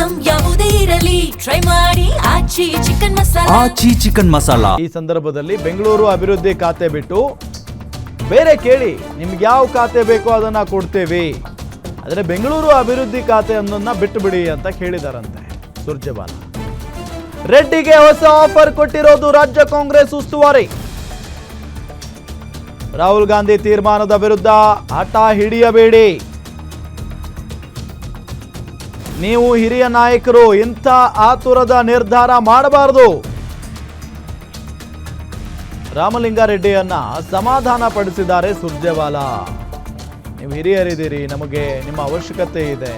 Item ಯಾವುದೇ ಇರಲಿ try ಮಾಡಿ ಆಚಿ ಚಿಕನ್ ಮಸಾಲಾ. ಆಚಿ ಚಿಕನ್ ಮಸಾಲಾ. ಈ ಸಂದರ್ಭದಲ್ಲಿ ಬೆಂಗಳೂರು ಅಭಿವೃದ್ಧಿ ಖಾತೆ ಬಿಟ್ಟು ಬೇರೆ ಕೇಳಿ, ನಿಮ್ಗೆ ಯಾವ ಖಾತೆ ಬೇಕೋ ಅದನ್ನ ಕೊಡ್ತೇವೆ, ಆದರೆ ಬೆಂಗಳೂರು ಅಭಿವೃದ್ಧಿ ಖಾತೆ ಅನ್ನೋದನ್ನ ಬಿಟ್ಟು ಬಿಡಿ ಅಂತ ಕೇಳಿದಾರಂತೆ ಸುರ್ಜೇವಾಲಾ. ರೆಡ್ಡಿಗೆ ಹೊಸ ಆಫರ್ ಕೊಟ್ಟಿರೋದು ರಾಜ್ಯ ಕಾಂಗ್ರೆಸ್ ಉಸ್ತುವಾರಿ. ರಾಹುಲ್ ಗಾಂಧಿ ತೀರ್ಮಾನದ ವಿರುದ್ಧ ಹಠ ಹಿಡಿಯಬೇಡಿ, ನೀವು ಹಿರಿಯ ನಾಯಕರು, ಇಂಥ ಆತುರದ ನಿರ್ಧಾರ ಮಾಡಬಾರದು. ರಾಮಲಿಂಗಾರೆಡ್ಡಿಯನ್ನ ಸಮಾಧಾನ ಪಡಿಸಿದ್ದಾರೆ ಸುರ್ಜೇವಾಲಾ. ನೀವು ಹಿರಿಯರಿದ್ದೀರಿ, ನಮಗೆ ನಿಮ್ಮ ಅವಶ್ಯಕತೆ ಇದೆ,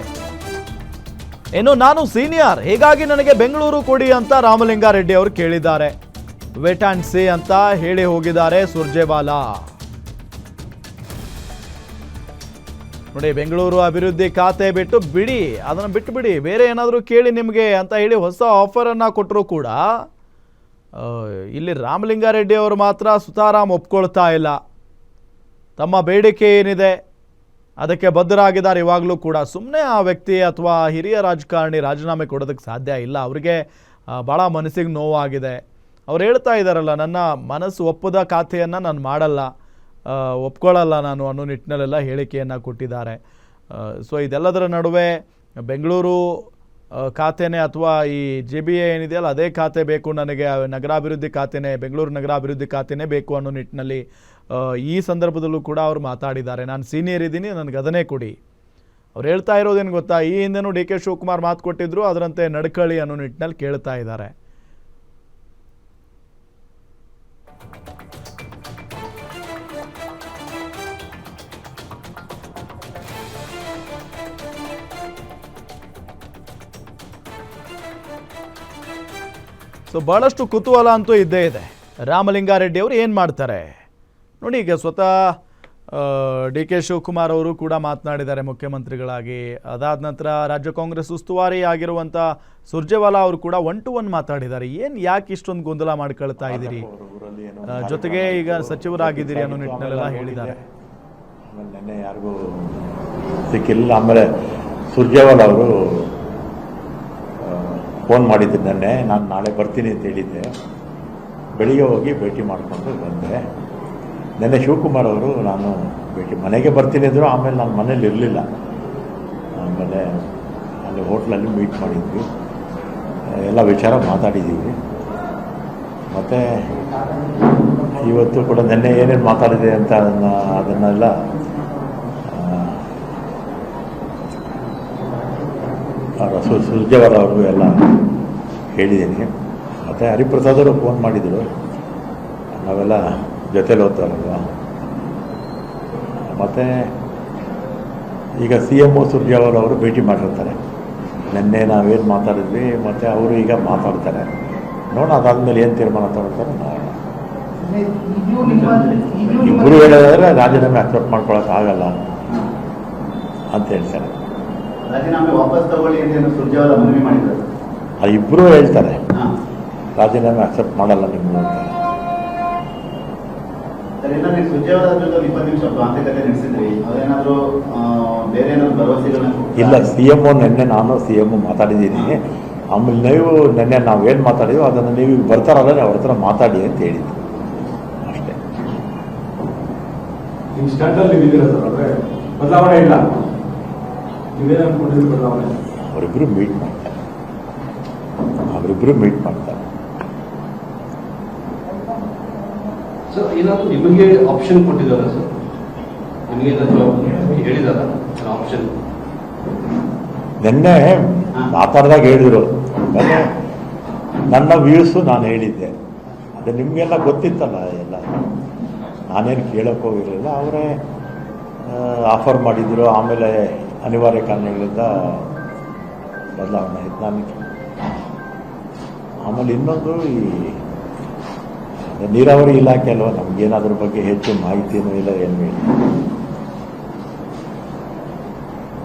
ಇನ್ನು ನಾನು ಸೀನಿಯರ್, ಹೀಗಾಗಿ ನನಗೆ ಬೆಂಗಳೂರು ಕೊಡಿ ಅಂತ ರಾಮಲಿಂಗಾರೆಡ್ಡಿ ಅವರು ಕೇಳಿದ್ದಾರೆ. ವೇಟ್ ಅಂಡ್ ಸಿ ಅಂತ ಹೇಳಿ ಹೋಗಿದ್ದಾರೆ ಸುರ್ಜೇವಾಲಾ. ನೋಡಿ, ಬೆಂಗಳೂರು ಅಭಿವೃದ್ಧಿ ಖಾತೆ ಬಿಟ್ಟು ಬಿಡಿ, ಅದನ್ನು ಬಿಟ್ಟು ಬಿಡಿ, ಬೇರೆ ಏನಾದರೂ ಕೇಳಿ ನಿಮಗೆ ಅಂತ ಹೇಳಿ ಹೊಸ ಆಫರನ್ನು ಕೊಟ್ಟರು ಕೂಡ ಇಲ್ಲಿ ರಾಮಲಿಂಗಾರೆಡ್ಡಿ ಅವರು ಮಾತ್ರ ಸುತಾರಾಮ್ ಒಪ್ಕೊಳ್ತಾ ಇಲ್ಲ. ತಮ್ಮ ಬೇಡಿಕೆ ಏನಿದೆ ಅದಕ್ಕೆ ಬದ್ಧರಾಗಿದ್ದಾರೆ ಇವಾಗಲೂ ಕೂಡ. ಸುಮ್ಮನೆ ಆ ವ್ಯಕ್ತಿ ಅಥವಾ ಹಿರಿಯ ರಾಜಕಾರಣಿ ರಾಜೀನಾಮೆ ಕೊಡೋದಕ್ಕೆ ಸಾಧ್ಯ ಇಲ್ಲ. ಅವರಿಗೆ ಭಾಳ ಮನಸ್ಸಿಗೆ ನೋವಾಗಿದೆ. ಅವ್ರು ಹೇಳ್ತಾ ಇದ್ದಾರಲ್ಲ, ನನ್ನ ಮನಸ್ಸು ಒಪ್ಪದ ಖಾತೆಯನ್ನು ನಾನು ಮಾಡಲ್ಲ, ಒಪ್ಕೊಳ್ಳಲ್ಲ ನಾನು ಅನ್ನೋ ನಿಟ್ಟಿನಲ್ಲೆಲ್ಲ ಹೇಳಿಕೆಯನ್ನು ಕೊಟ್ಟಿದ್ದಾರೆ. ಸೊ ಇದೆಲ್ಲದರ ನಡುವೆ ಬೆಂಗಳೂರು ಖಾತೆನೇ ಅಥವಾ ಈ JBA ಏನಿದೆಯಲ್ಲ ಅದೇ ಖಾತೆ ಬೇಕು ನನಗೆ, ನಗರಾಭಿವೃದ್ಧಿ ಖಾತೆನೇ, ಬೆಂಗಳೂರು ನಗರಾಭಿವೃದ್ಧಿ ಖಾತೆನೇ ಬೇಕು ಅನ್ನೋ ನಿಟ್ಟಿನಲ್ಲಿ ಈ ಸಂದರ್ಭದಲ್ಲೂ ಕೂಡ ಅವರು ಮಾತಾಡಿದ್ದಾರೆ. ನಾನು ಸೀನಿಯರ್ ಇದ್ದೀನಿ, ನನಗೆ ಅದನ್ನೇ ಕೊಡಿ. ಅವ್ರು ಹೇಳ್ತಾ ಇರೋದೇನು ಗೊತ್ತಾ, ಈ ಹಿಂದೆನೂ DK ಶಿವಕುಮಾರ್ ಮಾತು ಕೊಟ್ಟಿದ್ರು, ಅದರಂತೆ ನಡ್ಕಳಿ ಅನ್ನೋ ನಿಟ್ಟಿನಲ್ಲಿ ಕೇಳ್ತಾ ಇದ್ದಾರೆ. ಸೊ ಭಾಳಷ್ಟು ಕುತೂಹಲ ಅಂತೂ ಇದ್ದೇ ಇದೆ. ರಾಮಲಿಂಗಾರೆಡ್ಡಿ ಅವರು ಏನು ಮಾಡ್ತಾರೆ ನೋಡಿ. ಈಗ ಸ್ವತಃ DK ಶಿವಕುಮಾರ್ ಅವರು ಕೂಡ ಮಾತನಾಡಿದ್ದಾರೆ ಮುಖ್ಯಮಂತ್ರಿಗಳಾಗಿ. ಅದಾದ ನಂತರ ರಾಜ್ಯ ಕಾಂಗ್ರೆಸ್ ಉಸ್ತುವಾರಿ ಆಗಿರುವಂಥ ಸುರ್ಜೇವಾಲಾ ಅವರು ಕೂಡ 1-to-1 ಮಾತಾಡಿದ್ದಾರೆ. ಯಾಕೆ ಇಷ್ಟೊಂದು ಗೊಂದಲ ಮಾಡ್ಕೊಳ್ತಾ ಇದ್ದೀರಿ, ಜೊತೆಗೆ ಈಗ ಸಚಿವರಾಗಿದ್ದೀರಿ ಅನ್ನೋ ನಿಟ್ಟಿನಲ್ಲೆಲ್ಲ ಹೇಳಿದ್ದಾರೆ. ನೆನ್ನೆ ಯಾರಿಗೂ ಸಿಕ್ಕಿಲ್ಲ. ಆಮೇಲೆ ಸುರ್ಜೇವಾಲಾ ಅವರು ಫೋನ್ ಮಾಡಿದ್ದೆ ನೆನ್ನೆ, ನಾನು ನಾಳೆ ಬರ್ತೀನಿ ಅಂತ ಹೇಳಿದ್ದೆ. ಬೆಳಿಗ್ಗೆ ಹೋಗಿ ಭೇಟಿ ಮಾಡಿಕೊಂಡು ಬಂದೆ. ನೆನ್ನೆ ಶಿವಕುಮಾರ್ ಅವರು ನಾನು ಮನೆಗೆ ಬರ್ತೀನಿ ಅಂದರು, ಆಮೇಲೆ ನಾನು ಮನೇಲಿ ಇರಲಿಲ್ಲ. ಆಮೇಲೆ ಅಲ್ಲಿ ಹೋಟ್ಲಲ್ಲಿ ಮೀಟ್ ಮಾಡಿದ್ವಿ, ಎಲ್ಲ ವಿಚಾರ ಮಾತಾಡಿದ್ದೀವಿ. ಮತ್ತು ಇವತ್ತು ಕೂಡ ನೆನ್ನೆ ಏನೇನು ಮಾತಾಡಿದೆ ಅಂತ ಅದನ್ನೆಲ್ಲ ಸುರ್ಜೇವಾಲಾ ಅವ್ರಿಗೂ ಎಲ್ಲ ಹೇಳಿದ್ದೀನಿ. ಮತ್ತು ಹರಿಪ್ರಸಾದ್ ಅವರು ಫೋನ್ ಮಾಡಿದರು, ನಾವೆಲ್ಲ ಜೊತೆಲಿ ಓದ್ತಾರಲ್ವ. ಮತ್ತು ಈಗ CM ಸುರ್ಜೇವಾಲಾ ಅವರು ಭೇಟಿ ಮಾಡಿರ್ತಾರೆ. ನಿನ್ನೆ ನಾವೇನು ಮಾತಾಡಿದ್ವಿ, ಮತ್ತು ಅವರು ಈಗ ಮಾತಾಡ್ತಾರೆ. ನೋಡೋಣ, ಅದಾದಮೇಲೆ ಏನು ತೀರ್ಮಾನ ತಗೊಳ್ತಾರೆ ನೋಡೋಣ. ಇಬ್ಬರು ಹೇಳೋದಾದ್ರೆ ರಾಜೀನಾಮೆ ಅಕ್ಸೆಪ್ಟ್ ಮಾಡ್ಕೊಳಕ್ಕಾಗಲ್ಲ ಅಂತ ಹೇಳ್ತಾರೆ. ರಾಜೀನಾಮೆ ವಾಪಸ್ ತಗೊಳ್ಳಿ ಅಂತ ಸುರ್ಜೇವಾಲಾ ಮನವಿ ಮಾಡಿದ್ದಾರೆ. ಇಬ್ಬರು ಹೇಳ್ತಾರೆ ರಾಜೀನಾಮೆ ಅಕ್ಸೆಪ್ಟ್ ಮಾಡಲ್ಲ ನಿಮ್ಮದು ಅಂತ. ಸುರ್ಜೇವಾಲಾ ಜೊತೆ 20 ನಿಮಿಷ ಮಾತುಕತೆ ನಡೆಸಿದ್ರಿ, ಅದೇನಾದರೂ ಬೇರೆ ಏನಾದ್ರು ಭರವಸೆಗಳನ್ನ ಇಲ್ಲ. CM ನಿನ್ನೆ ನಾನು CM ಮಾತಾಡಿದ್ದೀನಿ. ಆಮೇಲೆ ನೀವು ನಿನ್ನೆ ನಾವೇನು ಮಾತಾಡಿದ್ವಿ ಅದನ್ನು ನೀವು ಬರ್ತಾರಲ್ಲ ಅವ್ರ ಹತ್ರ ಮಾತಾಡಿ ಅಂತ ಹೇಳಿದ್ದು ಅಷ್ಟೇ. ಬದಲಾವಣೆ ಇಲ್ಲ, ಅವರಿಬ್ಬರು ಮೀಟ್ ಮಾಡ್ತಾರೆ. ಸರ್, ಏನಾದರೂ ನಿಮಗೆ ಆಪ್ಷನ್ ಕೊಟ್ಟಿದ್ದಾರೆ ಸರ್? ನಿಮಗೆ ಹೇಳಿದಾರ ಆಪ್ಷನ್? ನಿನ್ನೆ ಮಾತಾಡಿದಾಗ ಹೇಳಿದ್ರು. ಆಮೇಲೆ ನನ್ನ ವ್ಯೂಸು ನಾನು ಹೇಳಿದ್ದೆ, ಅದು ನಿಮಗೆಲ್ಲ ಗೊತ್ತಿತ್ತಲ್ಲ ಎಲ್ಲ, ನಾನೇನು ಕೇಳೋಕ್ಕೆ ಹೋಗಿರಲಿಲ್ಲ. ಅವರೇ ಆಫರ್ ಮಾಡಿದ್ರು. ಆಮೇಲೆ ಅನಿವಾರ್ಯ ಕಾರಣಗಳಿಂದ ಬದಲಾವಣೆ ಆಯಿತು. ನಾನು ಆಮೇಲೆ ಇನ್ನೊಂದು, ಈ ನೀರಾವರಿ ಇಲಾಖೆ ಅಲ್ವಾ, ನಮಗೇನಾದ್ರ ಬಗ್ಗೆ ಹೆಚ್ಚು ಮಾಹಿತಿಯೂ ಇಲ್ಲ, ಏನೂ ಇಲ್ಲ.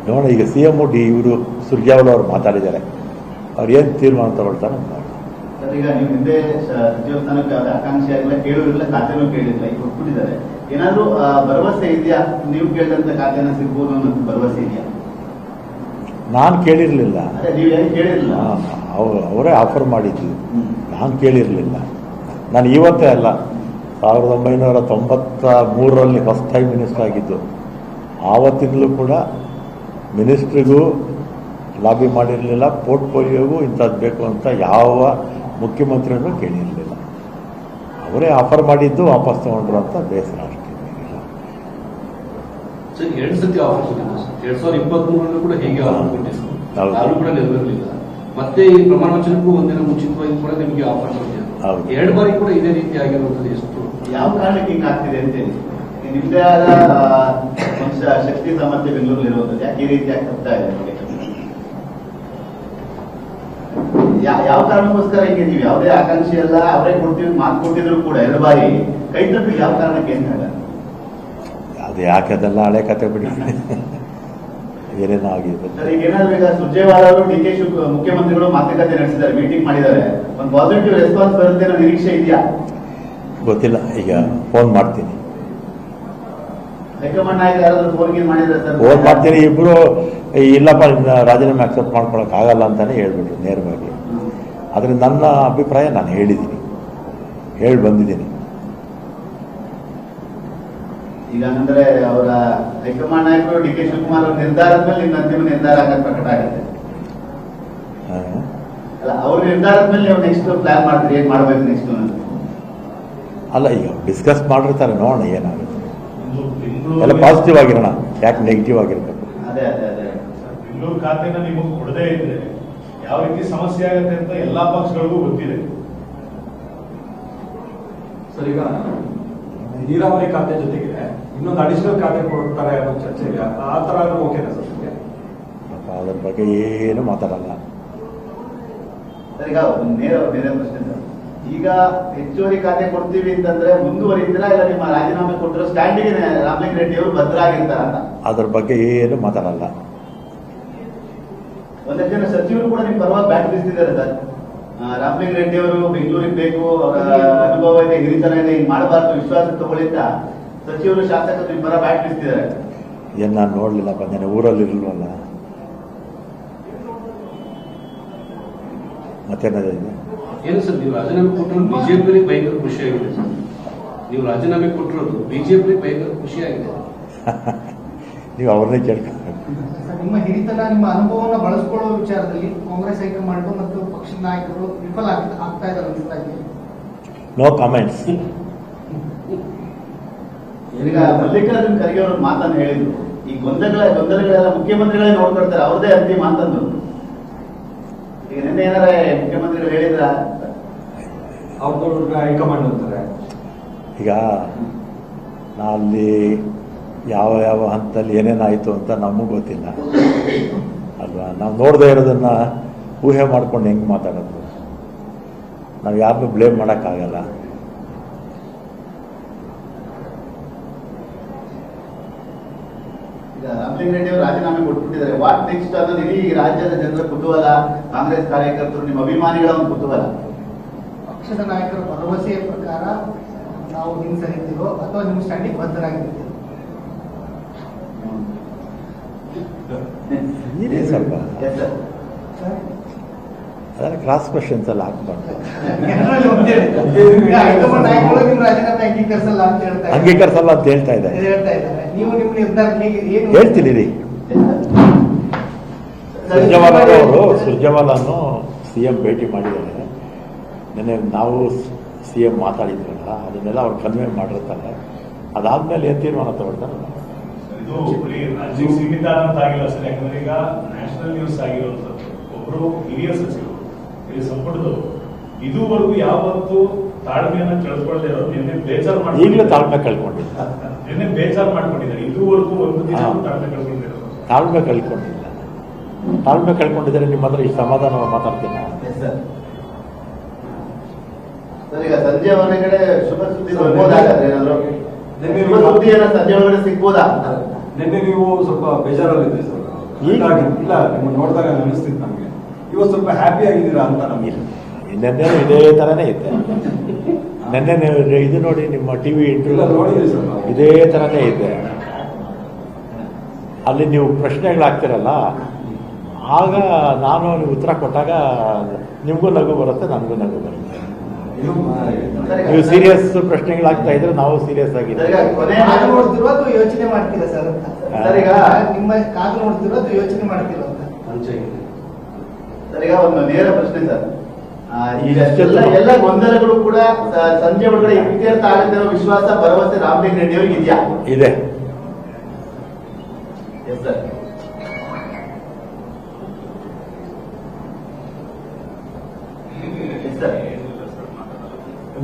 ನೋಡೋಣ, ಈಗ CM ಇವರು ಸುರ್ಜೇವಾಲಾ ಅವರು ಮಾತಾಡಿದ್ದಾರೆ, ಅವ್ರು ಏನು ತೀರ್ಮಾನ ತಗೊಳ್ತಾರೆ ನೋಡಿ. ಈಗ ನೀವು ಹಿಂದೆ ಸಚಿವ ಸ್ಥಾನಕ್ಕೆ ಆಕಾಂಕ್ಷಿಯಾಗಿಲ್ಲ, ಕೇಳಿರಲಿಲ್ಲ, ಖಾತೆನೂ ಕೇಳಿಲ್ಲ, ಈಗ ಕೊಟ್ಬಿಟ್ಟಿದ್ದಾರೆ. ಏನಾದರೂ ಭರವಸೆ ಇದೆಯಾ? ನೀವು ಕೇಳಿದಂತ ಖಾತೆನ ಸಿಗ್ಬೋದು ಅನ್ನೋ ಭರವಸೆ ಇದೆಯಾ? ನಾನು ಕೇಳಿರಲಿಲ್ಲ. ಅದೇ ನೀವು ಏನು ಕೇಳಿರಲಿಲ್ಲ. ಅವರೇ ಆಫರ್ ಮಾಡಿದ್ದು, ನಾನು ಕೇಳಿರಲಿಲ್ಲ. ನಾನು ಇವತ್ತೇ ಅಲ್ಲ, 1993ರಲ್ಲಿ ಫಸ್ಟ್ ಟೈಮ್ ಮಿನಿಸ್ಟರ್ ಆಗಿದ್ದು. ಆವತ್ತಿಂದಲೂ ಕೂಡ ಮಿನಿಸ್ಟ್ರಿಗೂ ಲಾಬಿ ಮಾಡಿರಲಿಲ್ಲ, ಪೋರ್ಟ್ಫೋಲಿಯೋಗೂ ಇಂಥದ್ದು ಬೇಕು ಅಂತ ಯಾವ ಮುಖ್ಯಮಂತ್ರಿನೂ ಕೇಳಿರಲಿಲ್ಲ. ಅವರೇ ಆಫರ್ ಮಾಡಿದ್ದು ವಾಪಸ್ ತಗೊಂಡ್ರು ಅಂತ ಬೇಸರ ಅಷ್ಟೇ. ಸರ್ 2 ಸತಿ ಆಫರ್ ಕೊಟ್ಟಿದ್ದು ಸರ್. 2023 ಕೂಡ ಹೇಗೆ ಆಫರ್ ಕೊಟ್ಟಿದ್ದು, ಯಾರು ಕೂಡ ನೆರವೇರಲಿಲ್ಲ. ಮತ್ತೆ ಈ ಪ್ರಮಾಣ ವಚನಕ್ಕೂ ಒಂದಿನ ಮುಂಚಿತವಾಗಿ ಕೂಡ ನಿಮಗೆ ಆಫರ್ ಕೊಟ್ಟಿದ್ದಾರೆ. 2 ಬಾರಿ ಕೂಡ ಇದೇ ರೀತಿ ಆಗಿರುವಂತದ್ದು. ಎಷ್ಟು ಯಾವ ಕಾರಣಕ್ಕೆ ಹಿಂಗೆ ಆಗ್ತಿದೆ ಅಂತೇಳಿ ನಿಮ್ದೇ ಆದ ಶಕ್ತಿ ಸಾಮರ್ಥ್ಯ ಬೆಂಗಳೂರಲ್ಲಿ ಇರುವಂತದ್ದು ಯಾಕೆ ಈ ರೀತಿ ಆಗ್ತಾ ಇದೆ? ಯಾವ ಕಾರಣಕ್ಕೋಸ್ಕರ ಹಿಂಗೆ ನೀವು ಯಾವುದೇ ಆಕಾಂಕ್ಷಿ ಎಲ್ಲ ಅವರೇ ಕೊಡ್ತೀವಿ ಮಾತು ಕೊಟ್ಟಿದ್ರು ಕೂಡ 2 ಬಾರಿ ಕೈ ತಪ್ಪಿ ಯಾವ ಕಾರಣಕ್ಕೆ ಅಂತ ಅದು ಯಾಕೆ ಅದೆಲ್ಲ ಹಳೆ ಕತೆ ಬಿಡಿ, ಏನೇನೋ ಆಗಿದೆ. ಸರ್ ಈಗ ಏನಾದ್ರು ಈಗ ಸುರ್ಜೇವಾಲ ಅವರು ಡಿ.ಕೆ. ಮುಖ್ಯಮಂತ್ರಿಗಳು ಮಾತುಕತೆ ನಡೆಸಿದ್ದಾರೆ, ಮೀಟಿಂಗ್ ಮಾಡಿದ್ದಾರೆ, ಒಂದು ಪಾಸಿಟಿವ್ ರೆಸ್ಪಾನ್ಸ್ ಬರುತ್ತೆ ಅನ್ನೋ ನಿರೀಕ್ಷೆ ಇದೆಯಾ? ಗೊತ್ತಿಲ್ಲ, ಈಗ ಫೋನ್ ಮಾಡ್ತೀನಿ. ಹೈಕಮಾಂಡ್ ನಾಯಕರು ಯಾರಾದ್ರೂ ಫೋನ್ ಮಾಡಿದ್ರೆ ಸರ್? ಫೋನ್ ಮಾಡ್ತೀನಿ. ಇಬ್ರು ಇಲ್ಲಪ್ಪ ರಾಜೀನಾಮೆ ಅಕ್ಸೆಪ್ಟ್ ಮಾಡ್ಕೊಳಕ್ ಆಗಲ್ಲ ಅಂತಾನೆ ಹೇಳ್ಬಿಟ್ರು ನೇರವಾಗಿ. ಆದರೆ ನನ್ನ ಅಭಿಪ್ರಾಯ ನಾನು ಹೇಳಿದ್ದೀನಿ, ಹೇಳಿ ಬಂದಿದ್ದೀನಿ. ಈಗ ಅಂದ್ರೆ ಅವರ ಹೈಕಮಾಂಡ್ ನಾಯಕರು ಡಿ.ಕೆ. ಶಿವಕುಮಾರ್ ಅವರ ನಿರ್ಧಾರದ ಮೇಲೆ ನಿಮ್ಮ ಅಂತಿಮ ನಿರ್ಧಾರ ಆಗ ಪ್ರಕಟ ಆಗುತ್ತೆ. ಅಲ್ಲ, ಅವ್ರ ನಿರ್ಧಾರದ ಮೇಲೆ ನೀವು ನೆಕ್ಸ್ಟ್ ಪ್ಲಾನ್ ಮಾಡ್ತೀರಿ, ಏನ್ ಮಾಡ್ಬೇಕು ನೆಕ್ಸ್ಟ್? ಅಲ್ಲ, ಈಗ ಡಿಸ್ಕಸ್ ಮಾಡಿರ್ತಾರೆ, ನೋಡೋಣ ಏನಾಗುತ್ತೆ. ಎಲ್ಲ ಪಾಸಿಟಿವ್ ಆಗಿರೋಣ, ಯಾಕೆ ನೆಗೆಟಿವ್ ಆಗಿರ್ಬೇಕು? ಅದೇ ಅದೇ ಅದೇ ಬೆಂಗಳೂರು ಖಾತೆನ ನಿಮಗೆ ಕೊಡದೇ ಇದ್ರೆ ಯಾವ ರೀತಿ ಸಮಸ್ಯೆ ಆಗುತ್ತೆ ಅಂತ ಎಲ್ಲಾ ಪಕ್ಷಗಳಿಗೂ ಗೊತ್ತಿದೆ. ಸರ್, ಈಗ ನೀರಾವರಿ ಖಾತೆ ಜೊತೆಗೆ ಇನ್ನೊಂದು ಅಡಿಷನಲ್ ಖಾತೆ ಕೊಡ್ತಾರೆ ಅನ್ನೋ ಚರ್ಚೆ ಇದೆ. ಆ ತರ ಓಕೆನಾ ಸರ್? ಅದ್ರ ಬಗ್ಗೆ ಏನು ಮಾತಾಡಲ್ಲ. ಸರ್, ಈಗ ನೇರ ಪ್ರಶ್ನೆ ಸರ್. ಈಗ ಹೆಚ್ಚುವರಿ ಖಾತೆ ಕೊಡ್ತೀವಿ ಅಂತಂದ್ರೆ ಮುಂದುವರಿತೀರಾ ಇಲ್ಲ ನಿಮ್ಮ ರಾಜೀನಾಮೆ ಕೊಟ್ಟಿರೋ ಸ್ಟ್ಯಾಂಡಿಗೆ ರಾಮಲಿಂಗ ರೆಡ್ಡಿ ಅವರು ಭದ್ರಾಗಿರ್ತಾರ ಅಂತ? ಅದ್ರ ಬಗ್ಗೆ ಏನು ಮಾತಾಡಲ್ಲ. ಒಂದಷ್ಟು ಜನ ಸಚಿವರು ಕೂಡ ನಿಮ್ ಪರವಾಗಿ ಬ್ಯಾಟ್ ಬೀಸ್ತಿದ್ದಾರೆ ಸರ್. ರಾಮಲಿಂಗ ರೆಡ್ಡಿ ಅವರು ಬೆಂಗಳೂರಿಗೆ ಬೇಕು, ಅವರ ಅನುಭವ ಇದೆ, ಹಿರಿತನ ಇದೆ, ಹಿಂಗ್ ಮಾಡಬಾರ್ದು, ವಿಶ್ವಾಸ ತಗೊಳ್ಳಿಂದ ಸಚಿವರು ಶಾಸಕರು ನಿಮ್ ಪರ ಬ್ಯಾಟ್ ಬೀಸ್ತಿದ್ದಾರೆ. ಏನು ನಾನು ನೋಡ್ಲಿಲ್ಲಪ್ಪ, ನಾನು ಊರಲ್ಲಿ ಇರಲ್ವಲ್ಲ. ಮತ್ತೇನಿದೆ? ಏನು ಸರ್, ನೀವು ರಾಜೀನಾಮೆ ಕೊಟ್ಟಿರೋದು ಬಿಜೆಪಿ ಭಯಂಕರ ಖುಷಿಯಾಗಿದೆ ಸರ್. ನೀವು ರಾಜೀನಾಮೆ ಕೊಟ್ಟಿರೋದು ಬಿಜೆಪಿ ಭಯಂಕರ ಖುಷಿಯಾಗಿದೆ. ನೀವು ಅವ್ರನ್ನೇ ಕೇಳ್ಕೊಂಡು. ನಿಮ್ಮ ಹಿರಿತನ, ನಿಮ್ಮ ಅನುಭವವನ್ನು ಬಳಸಿಕೊಳ್ಳುವ ವಿಚಾರದಲ್ಲಿ ಕಾಂಗ್ರೆಸ್ ಹೈಕಮಾಂಡ್ ಮತ್ತು ಪಕ್ಷದ ನಾಯಕರು ವಿಫಲ ಆಗ್ತಾ ಇದ್ದಾರೆ. No comments. ಈಗ ಮಲ್ಲಿಕಾರ್ಜುನ್ ಖರ್ಗೆ ಅವರು ಮಾತನ್ನು ಹೇಳಿದ್ರು, ಈ ಗೊಂದಲಗಳೆಲ್ಲ ಮುಖ್ಯಮಂತ್ರಿಗಳೇ ನೋಡ್ಕೊಳ್ತಾರೆ, ಅವ್ರದೇ ಅಂತಿಮ ಅಂತಂದ್ರು. ಈಗ ನಿನ್ನೆ ಏನಾರ ಮುಖ್ಯಮಂತ್ರಿಗಳು ಹೇಳಿದ್ರ? ಅವ್ರದ್ದು ಹೈಕಮಾಂಡ್ ಅಂತಾರೆ. ಈಗ ಅಲ್ಲಿ ಯಾವ ಯಾವ ಹಂತದಲ್ಲಿ ಏನೇನಾಯಿತು ಅಂತ ನಮಗೂ ಗೊತ್ತಿಲ್ಲ ಅಲ್ವಾ. ನಾವು ನೋಡದೇ ಇರೋದನ್ನ ಊಹೆ ಮಾಡ್ಕೊಂಡು ಹೆಂಗೆ ಮಾತಾಡೋದು? ನಾವು ಯಾರನ್ನೂ ಬ್ಲೇಮ್ ಮಾಡೋಕ್ಕಾಗಲ್ಲ. ಈಗ ರಾಮಲಿಂಗ ರೆಡ್ಡಿ ಅವರು ರಾಜೀನಾಮೆ ಕೊಟ್ಬಿಟ್ಟಿದ್ದಾರೆ, ವಾಟ್ ನೆಕ್ಸ್ಟ್ ಅನ್ನೋದು ಇಡೀ ರಾಜ್ಯದ ಜನರ ಕುತೂಹಲ, ಕಾಂಗ್ರೆಸ್ ಕಾರ್ಯಕರ್ತರು, ನಿಮ್ಮ ಅಭಿಮಾನಿಗಳ ಒಂದು ಕುತೂಹಲ. ಪಕ್ಷದ ನಾಯಕರ ಭರವಸೆಯ ಪ್ರಕಾರ ನಾವು ಹಿಂಸರಿತೀವೋ ಅಥವಾ ನಿಮ್ಮ ಸ್ಟ್ಯಾಂಡಿಗೆ ಬದ್ಧರಾಗಿರ್ತೀವಿ? ಇದೇ ಸ್ವಲ್ಪ ಅದನ್ನು ಕ್ರಾಸ್ ಕ್ವಶನ್ಸ್ ಎಲ್ಲ ಹಾಕ್ಬಾರ್ದು. ಹೈಕಮಾಂಡ್ ನಾಯಕರು ನಿಮ್ಮ ರಾಜೀನಾಮೆ ಅಂಗೀಕರಿಸಲ್ಲ ಅಂತ ಅಂಗೀಕರಿಸಲ್ಲ ಅಂತ ಹೇಳ್ತಾ ಇದ್ದಾರೆ. ನೀವು ನಿಮ್ಮ ನಿರ್ಧಾರ ಹೇಳ್ತೀನಿ ರೀ. ಸುರ್ಜೇವಾಲನ್ನು CM ಭೇಟಿ ಮಾಡಿದ್ದಾರೆ. ನೆನ್ನೆ ನಾವು CM ಮಾತಾಡಿದ್ರಲ್ಲ, ಅದನ್ನೆಲ್ಲ ಅವ್ರು ಕನ್ವೆ ಮಾಡಿರ್ತಾರೆ. ಅದಾದ್ಮೇಲೆ ಏನು ತೀರ್ಮಾನ ತಗೊಳ್ತಾರಲ್ಲ. ಇದು ಬರೀ ರಾಜ್ಯಕ್ಕೆ ಸೀಮಿತ ಅಂತ ಆಗಿಲ್ಲ ಸರ್, ಯಾಕಂದ್ರೆ ಈಗ ನ್ಯಾಷನಲ್ ನ್ಯೂಸ್ ಆಗಿರುವಂತದ್ದು ಒಬ್ರು ಹಿರಿಯ ಸಚಿವರು ಇಲ್ಲಿ ಸಂಪುಟದವರು ಇದುವರೆಗೂ ಯಾವತ್ತು ತಾಳ್ಮೆಯನ್ನ ಕಳ್ಕೊಳ್ಳದೆ ಇರೋದು ನಿನ್ನೆ ಬೇಜಾರು ಮಾಡಿ, ಈಗಲೂ ತಾಳ್ಮೆ ಕಳ್ಕೊಂಡಿಲ್ಲ. ನಿನ್ನೆ ಬೇಜಾರು ಮಾಡ್ಕೊಂಡಿದ್ದಾರೆ. ಇದುವರೆಗೂ ಒಂದು ದಿನ ತಾಳ್ಮೆ ಕಳ್ಕೊಂಡಿರೋದು. ತಾಳ್ಮೆ ಕಳ್ಕೊಂಡಿಲ್ಲ. ತಾಳ್ಮೆ ಕಳ್ಕೊಂಡಿದ್ದಾರೆ. ನಿಮ್ಮ ಹತ್ರ ಇಷ್ಟು ಸಮಾಧಾನ ಮಾತಾಡ್ತೀನಿ. ಸರ್, ಈಗ ಸಂಜೆ ಹೊರಗಡೆ ಶುಭ ಸುದ್ದಿ ಬರ್ಬೋದಾಗಾದ್ರೆ ಏನಾದ್ರು ಶುಭ ಸುದ್ದಿ ಏನೋ ಸಂಜೆ ಒಳಗಡೆ ಸಿಗ್ಬೋದಾ? ನಿನ್ನೆ ನೀವು ಸ್ವಲ್ಪ ಬೇಜಾರಲ್ಲಿದ್ದೆ ಸರ್. ಇಲ್ಲ, ನಿಮ್ಮನ್ನು ನೋಡಿದಾಗ ಅನಿಸ್ತಿತ್ತು ನಮಗೆ. ಇವತ್ತು ಸ್ವಲ್ಪ ಹ್ಯಾಪಿ ಆಗಿದ್ದೀರಾ ಅಂತ ನಮಗೆ. ನಿನ್ನೆ ಇದೇ ಥರನೇ ಇದ್ದೆ. ನಿನ್ನೆ ಇದು ನೋಡಿ, ನಿಮ್ಮ TV ಇಂಟರ್ವ್ಯೂ ನೋಡಿದ್ವಿ ಸರ್. ಇದೇ ಥರನೇ ಇದ್ದೆ. ಅಲ್ಲಿ ನೀವು ಪ್ರಶ್ನೆಗಳಾಗ್ತಿರಲ್ಲ, ಆಗ ನಾನು ನೀವು ಉತ್ತರ ಕೊಟ್ಟಾಗ ನಿಮಗೂ ನಗು ಬರುತ್ತೆ, ನನಗೂ ನಗು ಬರುತ್ತೆ. ನೀವು ಸೀರಿಯಸ್ ಪ್ರಶ್ನೆಗಳಾಗ್ತಾ ಇದ್ರೆ ನಾವು ಸೀರಿಯಸ್ ಆಗಿದ್ದೀವಿ. ಕಾದು ನೋಡ್ತಿರೋ ಅಥವಾ ಯೋಚನೆ ಮಾಡ್ತೀರಾ ಸರ್ ಅಂತ? ಸರ್, ಈಗ ನಿಮ್ಮ ಕಾದು ನೋಡ್ತಿರೋ ಅಥವಾ ಯೋಚನೆ ಮಾಡ್ತೀರೋ ಅಂತ? ಸರ್, ಈಗ ಒಂದು ನೇರ ಪ್ರಶ್ನೆ ಸರ್. ಇಷ್ಟೆಲ್ಲ ಎಲ್ಲ ಗೊಂದಲಗಳು ಕೂಡ ಸಂಜೆ ಒಳಗಡೆ ಇತ್ಯರ್ಥ ಆಗುತ್ತೆ ಅನ್ನೋ ವಿಶ್ವಾಸ, ಭರವಸೆ ರಾಮಲಿಂಗ ರೆಡ್ಡಿ ಅವರಿಗೆ ಇದೆಯಾ? ಇದೆ. Yes sir. Yes sir.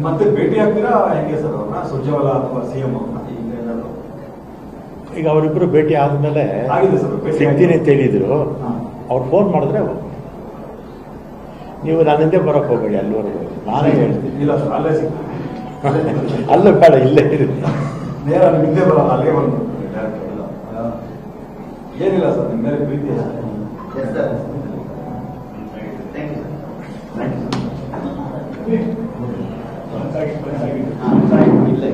ಮತ್ತೆ ಭೇಟಿ ಆಗ್ತೀರಾ ಹೆಂಗೆ ಸರ್ ಅವ್ರನ್ನ, ಸುರ್ಜೇವಾಲಾ ಅಥವಾ ಸಿಎಂ ಅವ್ರನ್ನ? ಈಗ ಅವರಿಬ್ಬರು ಭೇಟಿ ಆದ್ಮೇಲೆ ಆಗಿದೆ ಸರ್, ಭೇಟಿ ಸಿಗ್ತೀನಿ ಅಂತ ಹೇಳಿದ್ರು. ಹಾ. ಅವ್ರು ಫೋನ್ ಮಾಡಿದ್ರೆ ನೀವು ನನ್ನ ಹಿಂದೆ ಬರೋಕ್ಕೆ ಹೋಗಬೇಡಿ, ಅಲ್ಲಿವರೆಗೂ ನಾನೇ ಹೇಳ್ತೀನಿ. ಇಲ್ಲ ಸರ್, ಅಲ್ಲೇ ಸಿಗ್ತೀನಿ. ಅಲ್ಲೂ ಬೇಡ, ಇಲ್ಲೇ ಇರುತ್ತೆ. ನೇರ ನಿಮ್ ಹಿಂದೆ ಬರೋಲ್ಲ, ಅಲ್ಲೇ ಬಂದು ಡೈರೆಕ್ಟ್. ಏನಿಲ್ಲ ಸರ್, ನಿಮ್ಮ ಮೇಲೆ ಪ್ರೀತಿ ಇದೆ. Yes sir. Thank you sir. ಮನಸ್ಸಾಗಿ ಇಲ್ಲ